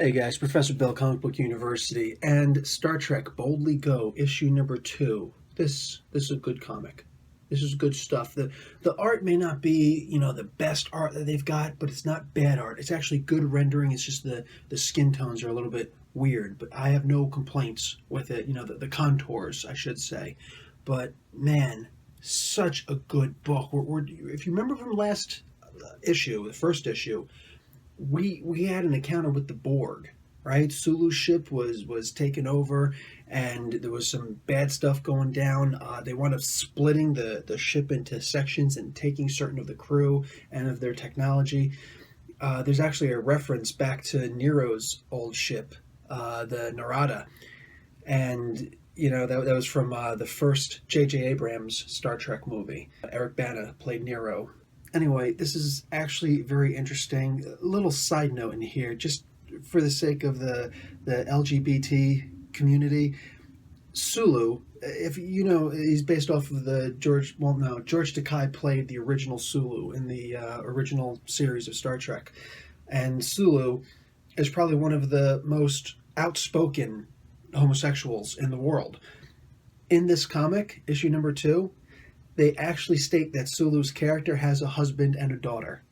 Hey guys, Professor Bill, Comic Book University, and Star Trek Boldly Go, issue number 2. This is a good comic. This is good stuff. The art may not be, the best art that they've got, but it's not bad art. It's actually good rendering. It's just the skin tones are a little bit weird, but I have no complaints with it. The contours, I should say. But man, such a good book. If you remember from last issue, the first issue, we had an encounter with the Borg, right? Sulu's ship was taken over, and there was some bad stuff going down. They wound up splitting the ship into sections and taking certain of the crew and of their technology. There's actually a reference back to Nero's old ship, the Narada, and that was from the first J.J. Abrams Star Trek movie. Eric Bana played Nero. Anyway, this is actually very interesting. A little side note in here, just for the sake of the LGBT community. Sulu, if you know, he's based off of George Takei played the original Sulu in the original series of Star Trek. And Sulu is probably one of the most outspoken homosexuals in the world. In this comic, issue number 2, they actually state that Sulu's character has a husband and a daughter.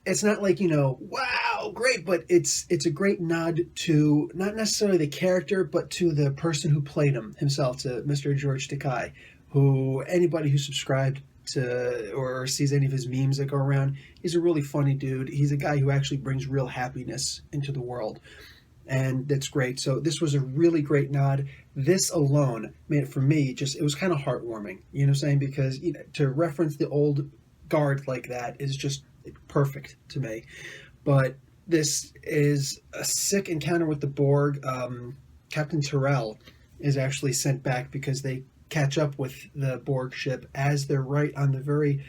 It's not like, wow, great, but it's a great nod to not necessarily the character, but to the person who played himself, to Mr. George Takei, who anybody who subscribed to or sees any of his memes that go around, he's a really funny dude. He's a guy who actually brings real happiness into the world. And that's great. So this was a really great nod. This alone made it, for me, it was kind of heartwarming. You know what I'm saying? Because to reference the old guard like that is just perfect to me. But this is a sick encounter with the Borg. Captain Terrell is actually sent back because they catch up with the Borg ship as they're right on the very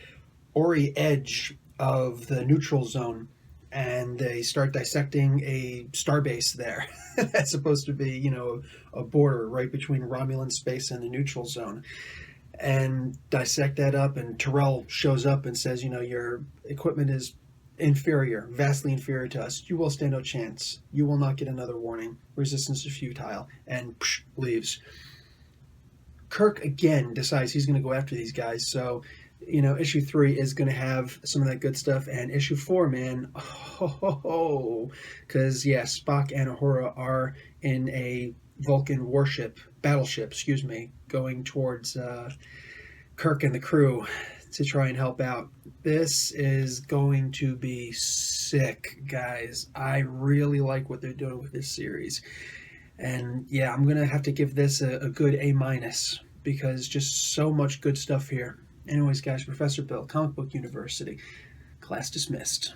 Ori edge of the neutral zone, and they start dissecting a starbase there. That's supposed to be, a border right between Romulan space and the neutral zone. And dissect that up, and Terrell shows up and says, your equipment is inferior, vastly inferior to us. You will stand no chance. You will not get another warning. Resistance is futile. And leaves. Kirk again decides he's going to go after these guys, so issue 3 is going to have some of that good stuff, and issue 4, man, because Spock and Uhura are in a Vulcan battleship, going towards Kirk and the crew to try and help out. This is going to be sick, guys. I really like what they're doing with this series, and I'm going to have to give this a good A-, because just so much good stuff here. Anyways, guys, Professor Bill, Comic Book University. Class dismissed.